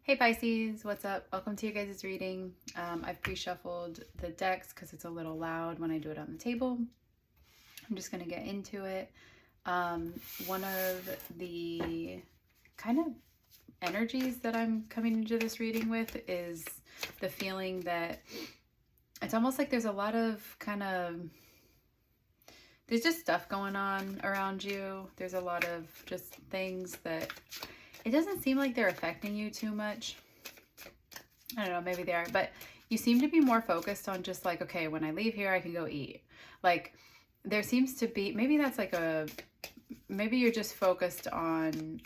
Hey Pisces, what's up? Welcome to your guys' reading. I've pre-shuffled the decks because it's a little loud when I do it on the table. I'm just going to get into it. One of the kind of energies that I'm coming into this reading with is the feeling that it's almost like there's a lot of there's just stuff going on around you. There's a lot of just things that it doesn't seem like they're affecting you too much. I don't know, maybe they are, but you seem to be more focused on just like, okay, when I leave here, I can go eat. Like there seems to be, maybe that's like maybe you're just focused on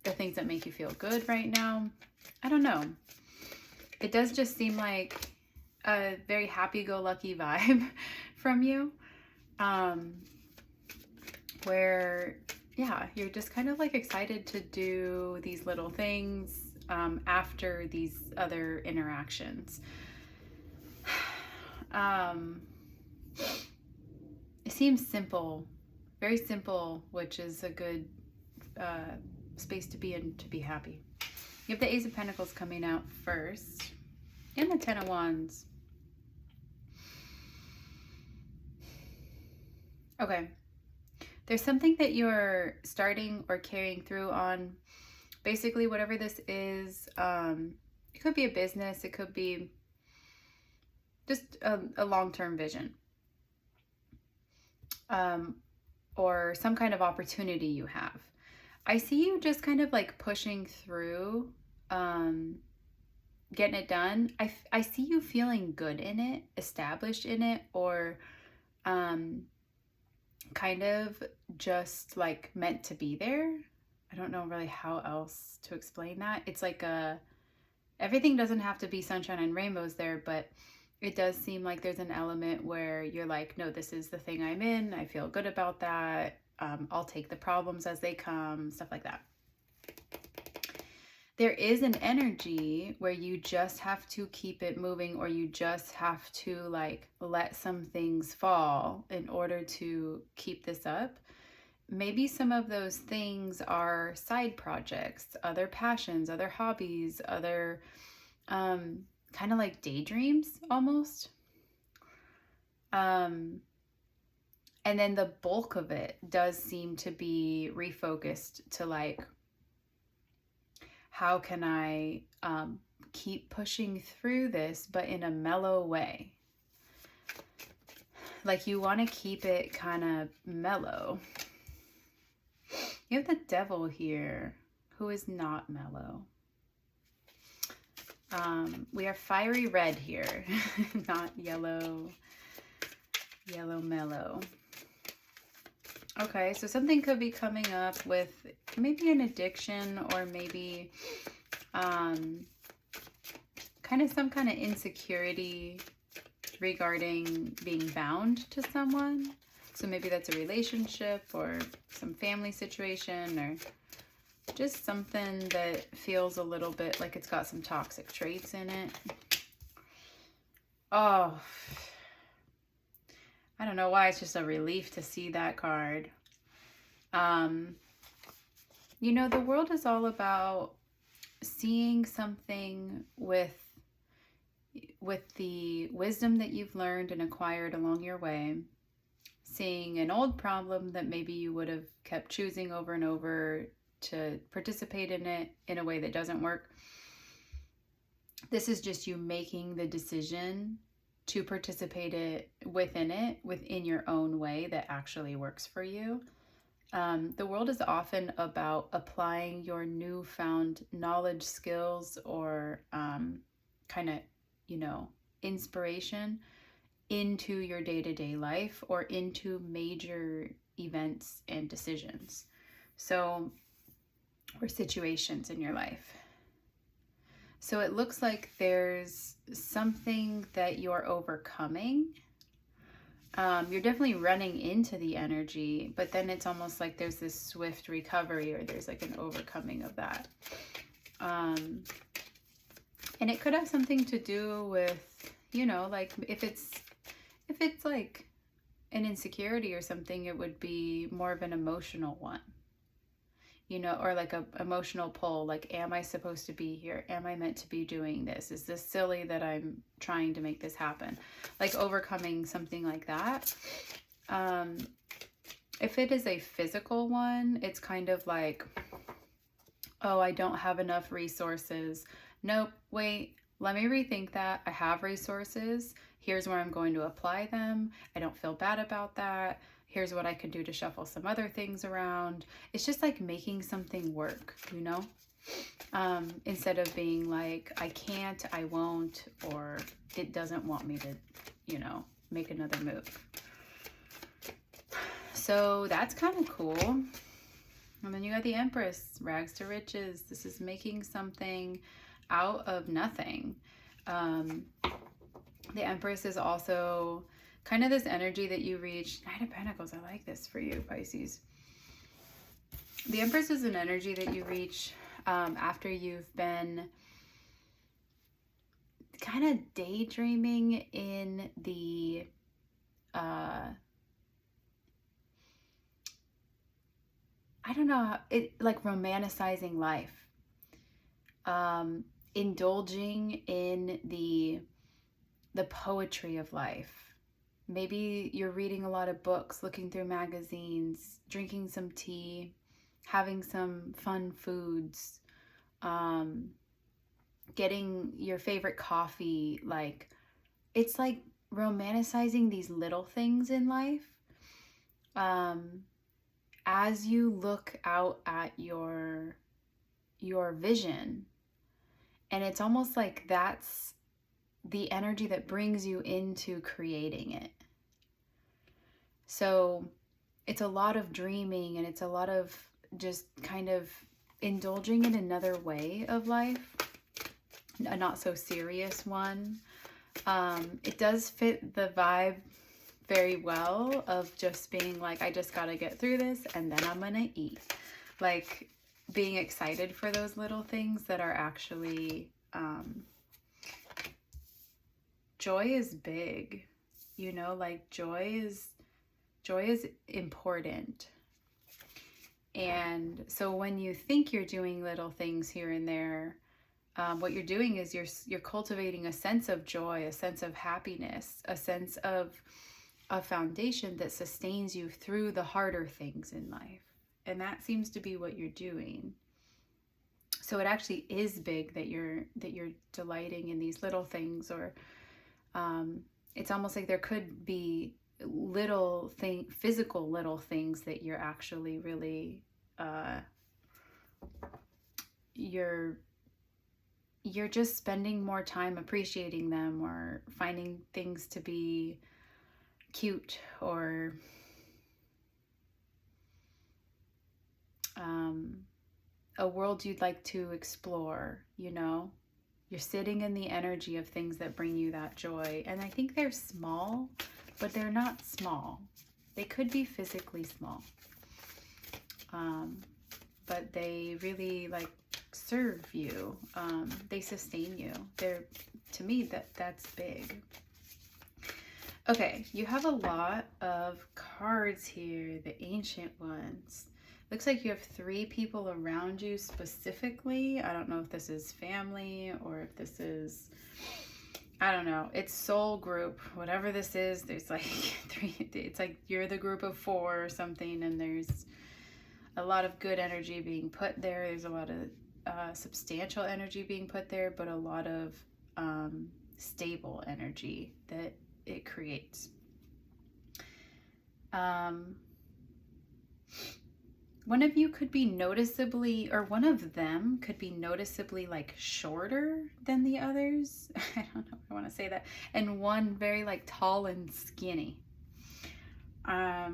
the things that make you feel good right now. I don't know. It does just seem like a very happy-go-lucky vibe from you. Where, yeah, you're just kind of like excited to do these little things after these other interactions. It seems simple, very simple, which is a good space to be in to be happy. You have the Ace of Pentacles coming out first and the Ten of Wands. Okay. There's something that you're starting or carrying through on. Basically, whatever this is, it could be a business. It could be just a long-term vision. Or some kind of opportunity you have. I see you just kind of like pushing through, getting it done. I see you feeling good in it, established in it, or kind of just like meant to be there. I don't know really how else to explain that. It's like everything doesn't have to be sunshine and rainbows there, but it does seem like there's an element where you're like, no, this is the thing I'm in. I feel good about that. I'll take the problems as they come, stuff like that. There is an energy where you just have to keep it moving, or you just have to like let some things fall in order to keep this up. Maybe some of those things are side projects, other passions, other hobbies, other kind of like daydreams almost. And then the bulk of it does seem to be refocused to like, how can I keep pushing through this, but in a mellow way? Like you want to keep it kind of mellow. You have the Devil here, who is not mellow. We are fiery red here, not yellow mellow. Okay, so something could be coming up with maybe an addiction, or maybe kind of some kind of insecurity regarding being bound to someone. So maybe that's a relationship or some family situation, or just something that feels a little bit like it's got some toxic traits in it. Oh, I don't know why, it's just a relief to see that card. You know, the world is all about seeing something with the wisdom that you've learned and acquired along your way, seeing an old problem that maybe you would have kept choosing over and over to participate in it in a way that doesn't work. This is just you making the decision to participate within your own way that actually works for you. The world is often about applying your newfound knowledge, skills, or kind of, you know, inspiration into your day-to-day life or into major events and decisions. So, or situations in your life. So it looks like there's something that you're overcoming. You're definitely running into the energy, but then it's almost like there's this swift recovery, or there's like an overcoming of that. And it could have something to do with, you know, like if it's like an insecurity or something, it would be more of an emotional one. you know, or like a emotional pull, like, am I supposed to be here? Am I meant to be doing this? Is this silly that I'm trying to make this happen? Like overcoming something like that. If it is a physical one, it's kind of like, oh, I don't have enough resources. Nope, wait, let me rethink that. I have resources. Here's where I'm going to apply them. I don't feel bad about that. Here's what I could do to shuffle some other things around. It's just like making something work, you know? Instead of being like, I can't, I won't, or it doesn't want me to, you know, make another move. So that's kind of cool. And then you got the Empress, rags to riches. This is making something out of nothing. The Empress is also kind of this energy that you reach. Knight of Pentacles, I like this for you, Pisces. The Empress is an energy that you reach after you've been kind of daydreaming in the I don't know, it like romanticizing life, indulging in the poetry of life. Maybe you're reading a lot of books, looking through magazines, drinking some tea, having some fun foods, getting your favorite coffee. Like, it's like romanticizing these little things in life. As you look out at your vision, and it's almost like that's the energy that brings you into creating it. So it's a lot of dreaming, and it's a lot of just kind of indulging in another way of life, a not so serious one. It does fit the vibe very well of just being like, I just gotta get through this and then I'm gonna eat. Like being excited for those little things that are actually, joy is big, you know, like joy is important. And so when you think you're doing little things here and there, what you're doing is you're cultivating a sense of joy, a sense of happiness, a sense of a foundation that sustains you through the harder things in life. And that seems to be what you're doing. So it actually is big that you're delighting in these little things, or it's almost like there could be physical little things that you're actually really you're just spending more time appreciating them, or finding things to be cute, or a world you'd like to explore, you know? You're sitting in the energy of things that bring you that joy. And I think they're small, but they're not small. They could be physically small. But they really like serve you. They sustain you. To me, that's big. Okay, you have a lot of cards here, the ancient ones. Looks like you have 3 people around you specifically. I don't know if this is family or if this is, I don't know. It's soul group, whatever this is. There's like 3, it's like you're the group of 4 or something, and there's a lot of good energy being put there. There's a lot of substantial energy being put there, but a lot of stable energy that it creates. One of you could be noticeably, or one of them could be noticeably like shorter than the others. I don't know if I want to say that. And one very like tall and skinny. I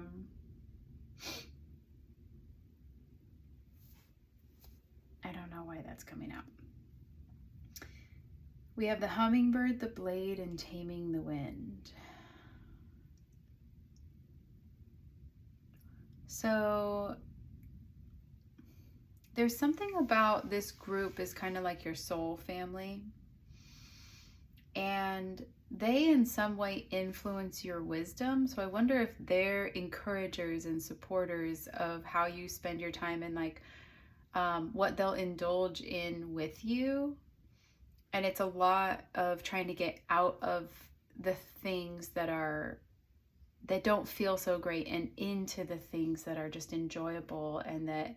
don't know why that's coming out. We have the hummingbird, the blade, and taming the wind. So there's something about this group is kind of like your soul family. And they in some way influence your wisdom. So I wonder if they're encouragers and supporters of how you spend your time, and like what they'll indulge in with you. And it's a lot of trying to get out of the things that don't feel so great and into the things that are just enjoyable and that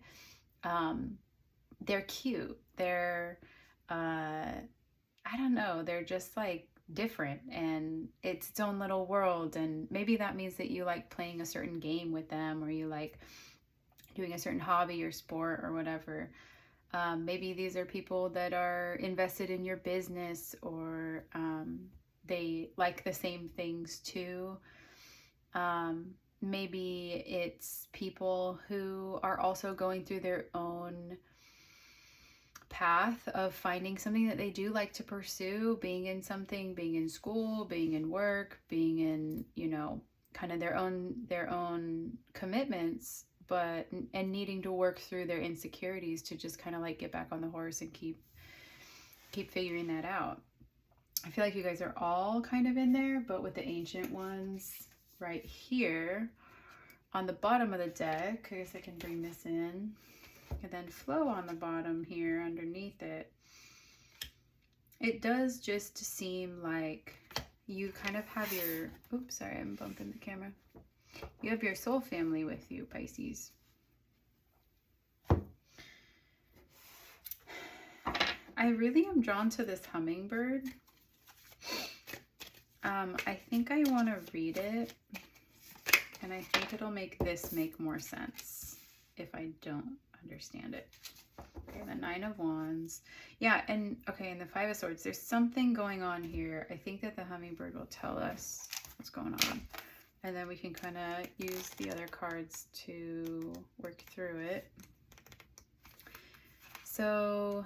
they're cute. They're, I don't know, they're just like different and it's its own little world. And maybe that means that you like playing a certain game with them, or you like doing a certain hobby or sport or whatever. Maybe these are people that are invested in your business, or they like the same things too. Maybe it's people who are also going through their own path of finding something that they do like to pursue, being in something, being in school, being in work, being in, kind of their own commitments, and needing to work through their insecurities to just kind of like get back on the horse and keep figuring that out. I feel like you guys are all kind of in there, but with the ancient ones right here on the bottom of the deck, I guess I can bring this in, and then flow on the bottom here underneath it. It does just seem like you kind of have your, oops, sorry, I'm bumping the camera. You have your soul family with you, Pisces. I really am drawn to this hummingbird. I think I want to read it, and I think it'll make this make more sense if I don't understand it. Okay, the Nine of Wands. Yeah, and okay, and the Five of Swords. There's something going on here. I think that the hummingbird will tell us what's going on. And then we can kind of use the other cards to work through it. So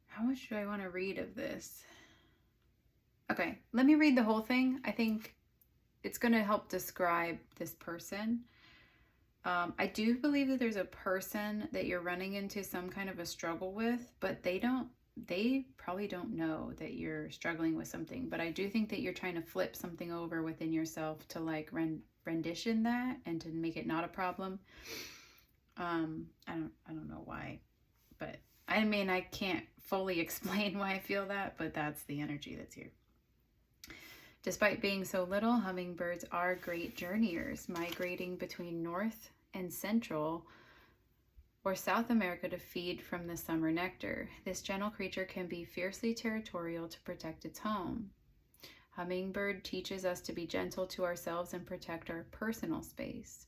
how much do I want to read of this? Okay, let me read the whole thing. I think it's going to help describe this person. I do believe that there's a person that you're running into some kind of a struggle with, but they probably don't know that you're struggling with something. But I do think that you're trying to flip something over within yourself to like rendition that and to make it not a problem. I don't know why, but I mean, I can't fully explain why I feel that, but that's the energy that's here. Despite being so little, hummingbirds are great journeyers, migrating between North and Central or South America to feed from the summer nectar. This gentle creature can be fiercely territorial to protect its home. Hummingbird teaches us to be gentle to ourselves and protect our personal space.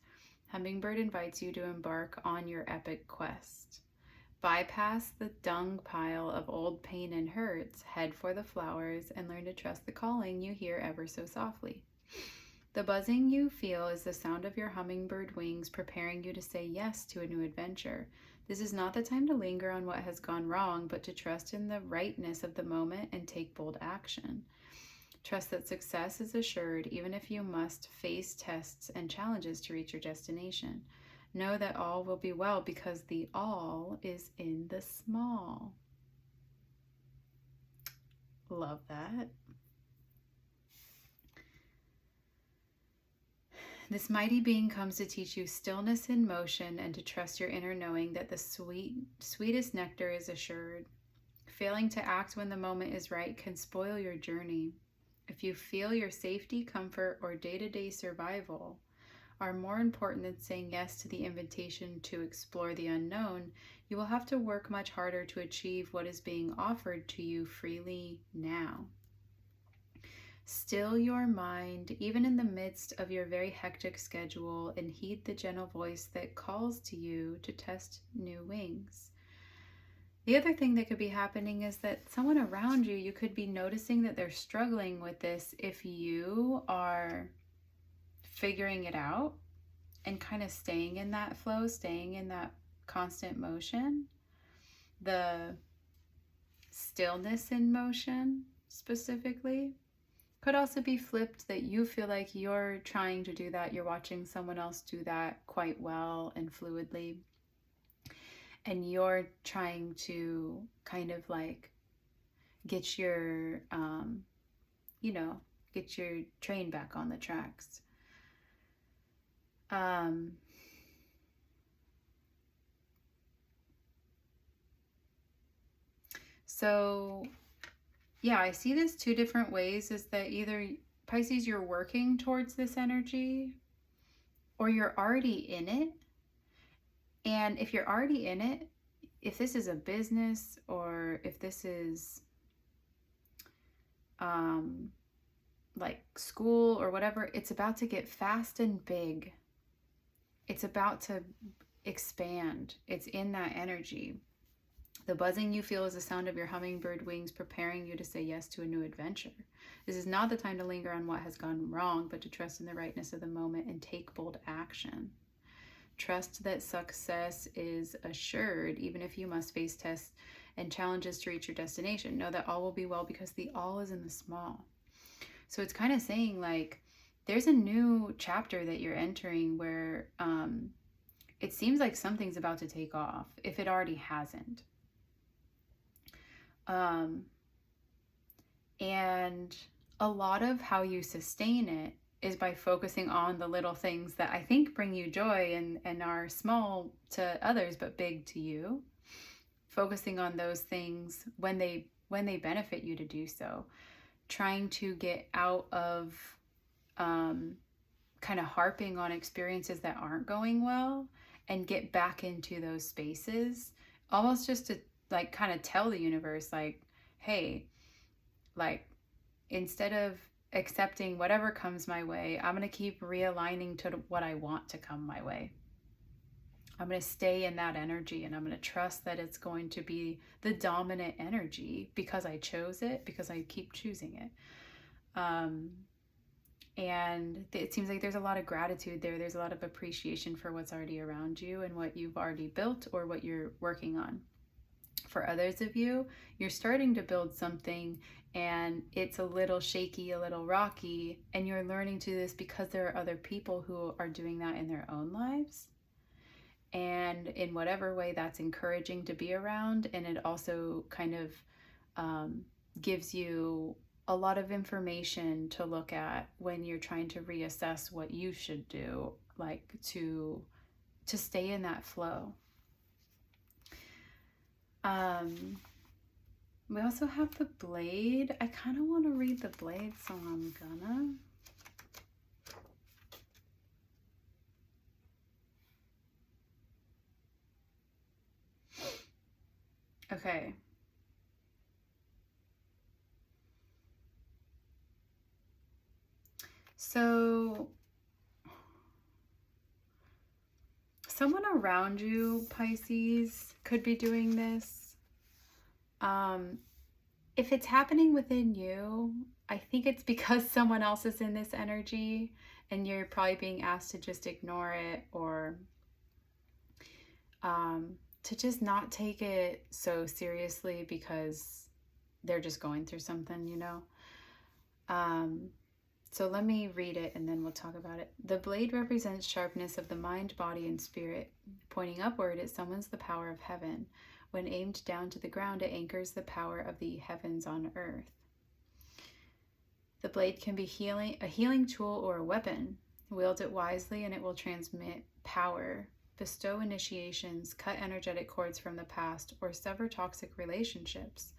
Hummingbird invites you to embark on your epic quest. Bypass the dung pile of old pain and hurts, head for the flowers, and learn to trust the calling you hear ever so softly. The buzzing you feel is the sound of your hummingbird wings preparing you to say yes to a new adventure. This is not the time to linger on what has gone wrong, but to trust in the rightness of the moment and take bold action. Trust that success is assured, even if you must face tests and challenges to reach your destination. Know that all will be well because the all is in the small. Love that. This mighty being comes to teach you stillness in motion and to trust your inner knowing that the sweetest nectar is assured. Failing to act when the moment is right can spoil your journey. If you feel your safety, comfort, or day-to-day survival are more important than saying yes to the invitation to explore the unknown, you will have to work much harder to achieve what is being offered to you freely now. Still your mind, even in the midst of your very hectic schedule, and heed the gentle voice that calls to you to test new wings. The other thing that could be happening is that someone around you, you could be noticing that they're struggling with this if you are figuring it out and kind of staying in that flow, staying in that constant motion, the stillness in motion specifically. Could also be flipped, that you feel like you're trying to do that, you're watching someone else do that quite well and fluidly, and you're trying to kind of like get your, get your train back on the tracks. So yeah, I see this two different ways, is that either Pisces, you're working towards this energy, or you're already in it. And if you're already in it, if this is a business, or if this is like school or whatever, it's about to get fast and big. It's about to expand. It's in that energy. The buzzing you feel is the sound of your hummingbird wings preparing you to say yes to a new adventure. This is not the time to linger on what has gone wrong, but to trust in the rightness of the moment and take bold action. Trust that success is assured, even if you must face tests and challenges to reach your destination. Know that all will be well, because the all is in the small. So it's kind of saying like, there's a new chapter that you're entering where it seems like something's about to take off, if it already hasn't. And a lot of how you sustain it is by focusing on the little things that I think bring you joy and are small to others but big to you. Focusing on those things when they benefit you to do so. Trying to get out of kind of harping on experiences that aren't going well, and get back into those spaces, almost just to like kind of tell the universe like, hey, like, instead of accepting whatever comes my way, I'm going to keep realigning to what I want to come my way. I'm going to stay in that energy, and I'm going to trust that it's going to be the dominant energy because I chose it, because I keep choosing it. And it seems like there's a lot of gratitude there. There's a lot of appreciation for what's already around you and what you've already built or what you're working on. For others of you, you're starting to build something and it's a little shaky, a little rocky, and you're learning to do this because there are other people who are doing that in their own lives. And in whatever way that's encouraging to be around, and it also kind of gives you a lot of information to look at when you're trying to reassess what you should do, like to stay in that flow. We also have the blade. I kind of want to read the blade, so I'm gonna. Okay. So someone around you, Pisces, could be doing this. If it's happening within you, I think it's because someone else is in this energy and you're probably being asked to just ignore it, or to just not take it so seriously because they're just going through something, you know? So let me read it and then we'll talk about it. The blade represents sharpness of the mind, body, and spirit. Pointing upward, it summons the power of heaven. When aimed down to the ground, it anchors the power of the heavens on earth. The blade can be a healing tool or a weapon. Wield it wisely and it will transmit power, bestow initiations, cut energetic cords from the past, or sever toxic relationships.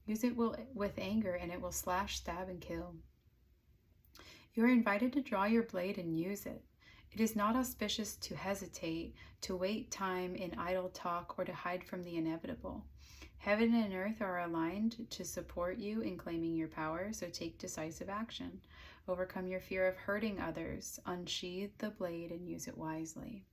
Use it with anger and it will slash, stab, and kill. You are invited to draw your blade and use it. It is not auspicious to hesitate, to wait time in idle talk, or to hide from the inevitable. Heaven and earth are aligned to support you in claiming your power, so take decisive action. Overcome your fear of hurting others. Unsheathe the blade and use it wisely.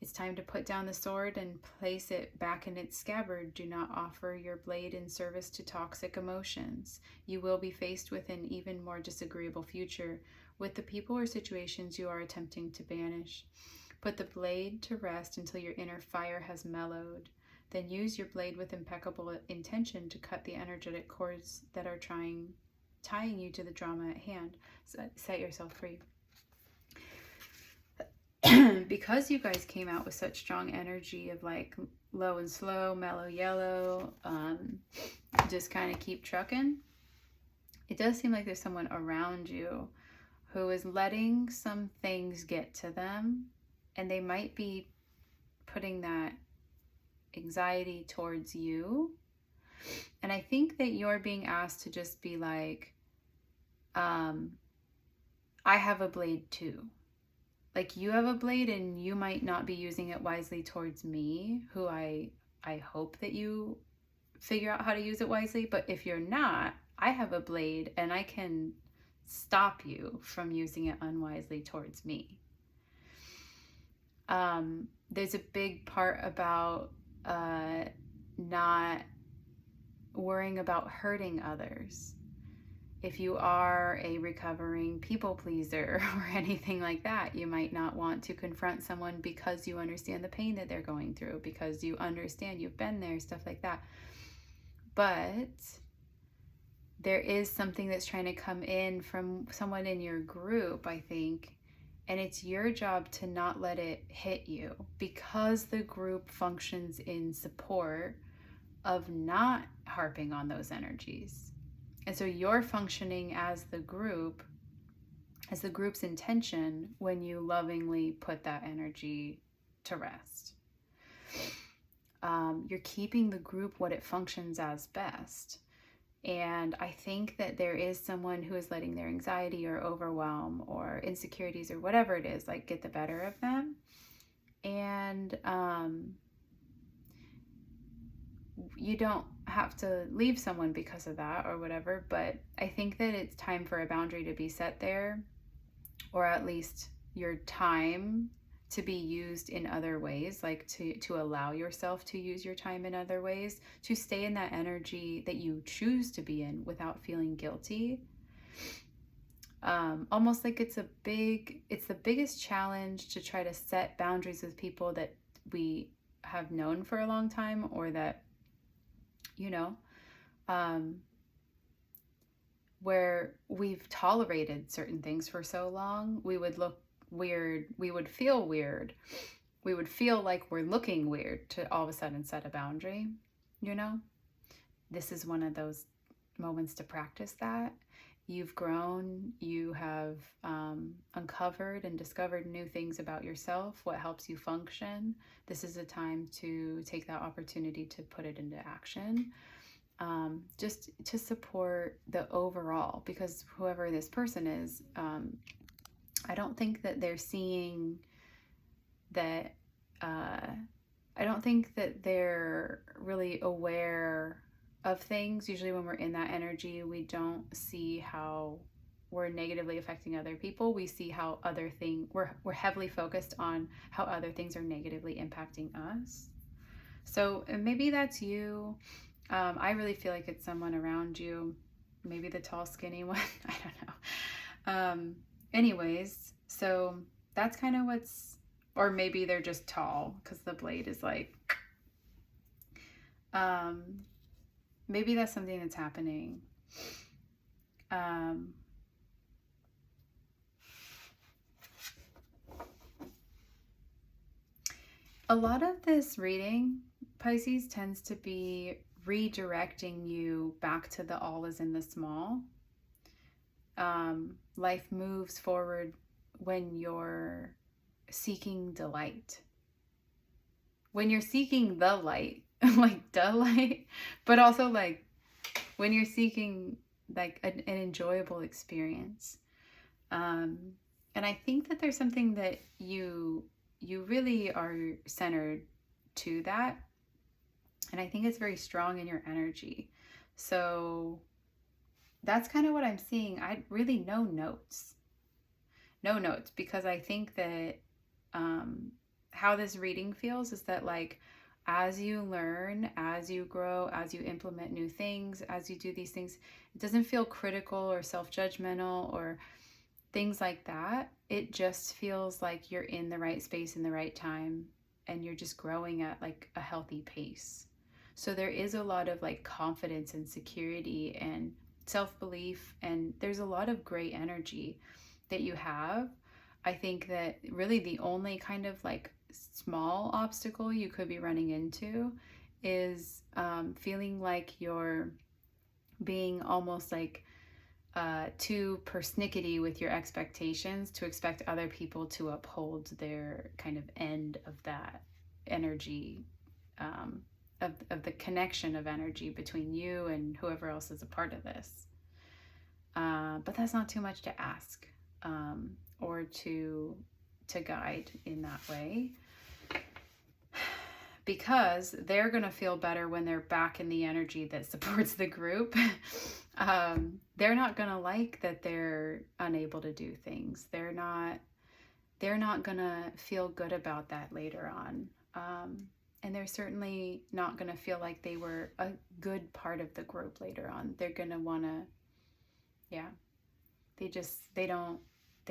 It's time to put down the sword and place it back in its scabbard. Do not offer your blade in service to toxic emotions. You will be faced with an even more disagreeable future with the people or situations you are attempting to banish. Put the blade to rest until your inner fire has mellowed. Then use your blade with impeccable intention to cut the energetic cords that are tying you to the drama at hand. Set yourself free. because you guys came out with such strong energy of like low and slow, mellow yellow, just kind of keep trucking, it does seem like there's someone around you who is letting some things get to them, and they might be putting that anxiety towards you. And I think that you're being asked to just be like, I have a blade too. Like, you have a blade and you might not be using it wisely towards me, who I hope that you figure out how to use it wisely. But if you're not, I have a blade and I can stop you from using it unwisely towards me. There's a big part about not worrying about hurting others. If you are a recovering people pleaser or anything like that, you might not want to confront someone because you understand the pain that they're going through, because you understand, you've been there, stuff like that. But there is something that's trying to come in from someone in your group, I think, and it's your job to not let it hit you, because the group functions in support of not harping on those energies. And so you're functioning as the group's intention when you lovingly put that energy to rest. You're keeping the group what it functions as best. And I think that there is someone who is letting their anxiety or overwhelm or insecurities or whatever it is, like, get the better of them. And you don't have to leave someone because of that or whatever, but I think that it's time for a boundary to be set there, or at least your time to be used in other ways, like to allow yourself to use your time in other ways, to stay in that energy that you choose to be in without feeling guilty. Almost like it's the biggest challenge to try to set boundaries with people that we have known for a long time, or that, where we've tolerated certain things for so long. We would look weird. We would feel weird. We would feel like we're looking weird to all of a sudden set a boundary, This is one of those moments to practice that. You've grown, you have uncovered and discovered new things about yourself, what helps you function. This is a time to take that opportunity to put it into action, just to support the overall, because whoever this person is, I don't think that they're seeing that, I don't think that they're really aware of things. Usually when we're in that energy, we don't see how we're negatively affecting other people. We see how other things, we're heavily focused on how other things are negatively impacting us. So maybe that's you. I really feel like it's someone around you, maybe the tall, skinny one. I don't know. Anyways, so that's kind of or maybe they're just tall because the blade is like, maybe that's something that's happening. A lot of this reading, Pisces, tends to be redirecting you back to the all is in the small. Life moves forward when you're seeking delight. When you're seeking the light, like delight, but also like when you're seeking like an enjoyable experience. And I think that there's something that you really are centered to that. And I think it's very strong in your energy. So that's kind of what I'm seeing. I really no notes, because I think that how this reading feels is that, like, as you learn, as you grow, as you implement new things, as you do these things, it doesn't feel critical or self-judgmental or things like that. It just feels like you're in the right space in the right time, and you're just growing at like a healthy pace. So there is a lot of like confidence and security and self-belief, and there's a lot of great energy that you have. I think that really the only kind of like small obstacle you could be running into is feeling like you're being almost like too persnickety with your expectations to expect other people to uphold their kind of end of that energy, of the connection of energy between you and whoever else is a part of this. But that's not too much to ask, or to guide in that way, because they're going to feel better when they're back in the energy that supports the group. They're not going to like that they're unable to do things. They're not going to feel good about that later on. And they're certainly not going to feel like they were a good part of the group later on. They're going to want to, yeah, they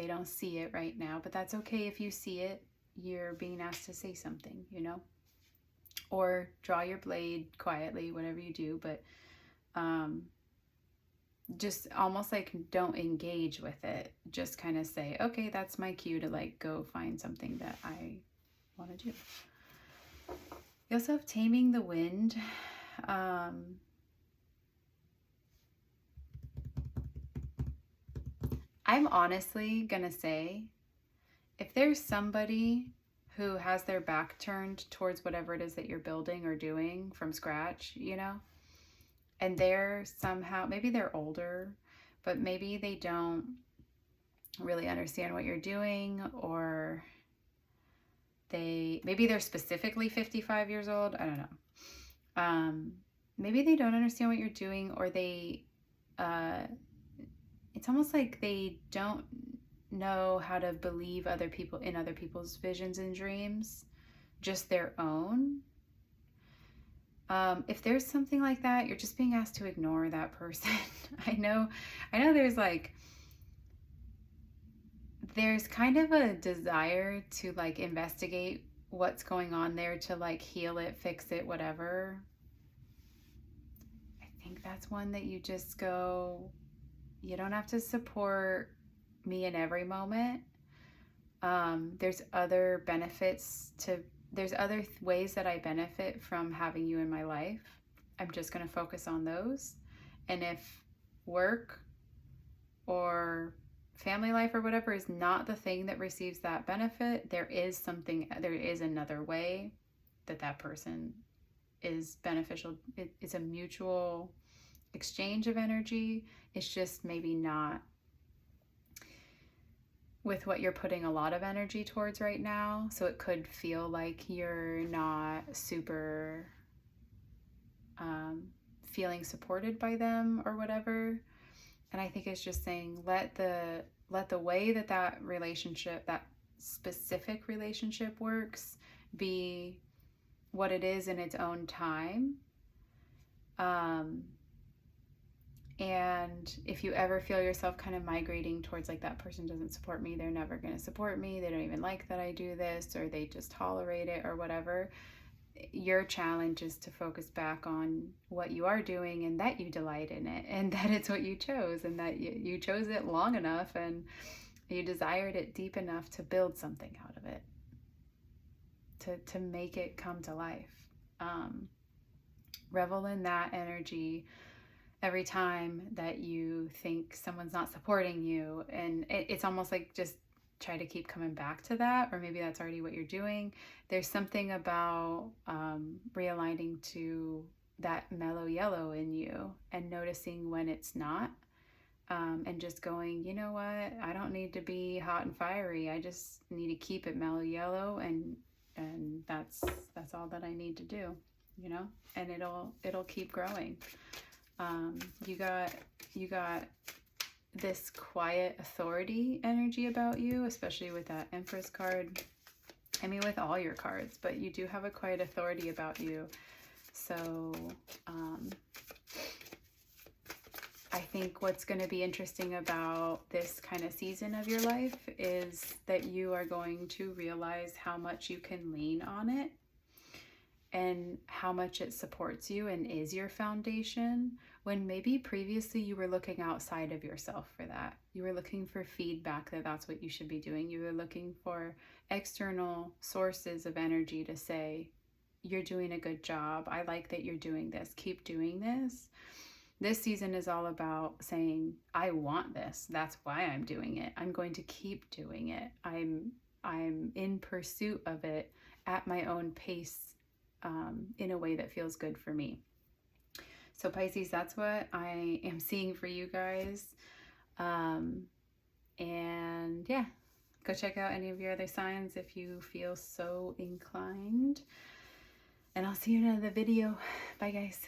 don't see it right now, but that's okay. If you see it, you're being asked to say something, or draw your blade quietly, whatever you do, but just almost like don't engage with it. Just kind of say, okay, that's my cue to like go find something that I want to do. You also have taming the wind. I'm honestly gonna say, if there's somebody who has their back turned towards whatever it is that you're building or doing from scratch, and they're somehow, maybe they're older, but maybe they don't really understand what you're doing, or maybe they're specifically 55 years old. I don't know. Maybe they don't understand what you're doing, or it's almost like they don't know how to believe other people's visions and dreams, just their own. If there's something like that, you're just being asked to ignore that person. I know there's kind of a desire to like investigate what's going on there, to like heal it, fix it, whatever. I think that's one that you just go, you don't have to support me in every moment. There's other benefits there's other ways that I benefit from having you in my life. I'm just going to focus on those. And if work or family life or whatever is not the thing that receives that benefit, there is another way that person is beneficial. It's a mutual exchange of energy. It's just maybe not with what you're putting a lot of energy towards right now. So it could feel like you're not super feeling supported by them or whatever. And I think it's just saying, let the way that relationship, that specific relationship works, be what it is in its own time. And if you ever feel yourself kind of migrating towards like, that person doesn't support me, they're never going to support me, they don't even like that I do this, or they just tolerate it or whatever, your challenge is to focus back on what you are doing, and that you delight in it, and that it's what you chose, and that you chose it long enough, and you desired it deep enough to build something out of it, to make it come to life. Revel in that energy every time that you think someone's not supporting you. And it's almost like just try to keep coming back to that, or maybe that's already what you're doing. There's something about realigning to that mellow yellow in you and noticing when it's not, and just going, you know what, I don't need to be hot and fiery. I just need to keep it mellow yellow, and that's all that I need to do, and it'll keep growing. You got this quiet authority energy about you, especially with that Empress card. I mean, with all your cards, but you do have a quiet authority about you. So I think what's going to be interesting about this kind of season of your life is that you are going to realize how much you can lean on it, and how much it supports you and is your foundation, when maybe previously you were looking outside of yourself for that. You were looking for feedback that that's what you should be doing. You were looking for external sources of energy to say, you're doing a good job. I like that you're doing this. Keep doing this. This season is all about saying, I want this. That's why I'm doing it. I'm going to keep doing it. I'm in pursuit of it at my own pace, in a way that feels good for me. So Pisces, that's what I am seeing for you guys. And yeah, go check out any of your other signs if you feel so inclined. And I'll see you in another video. Bye guys.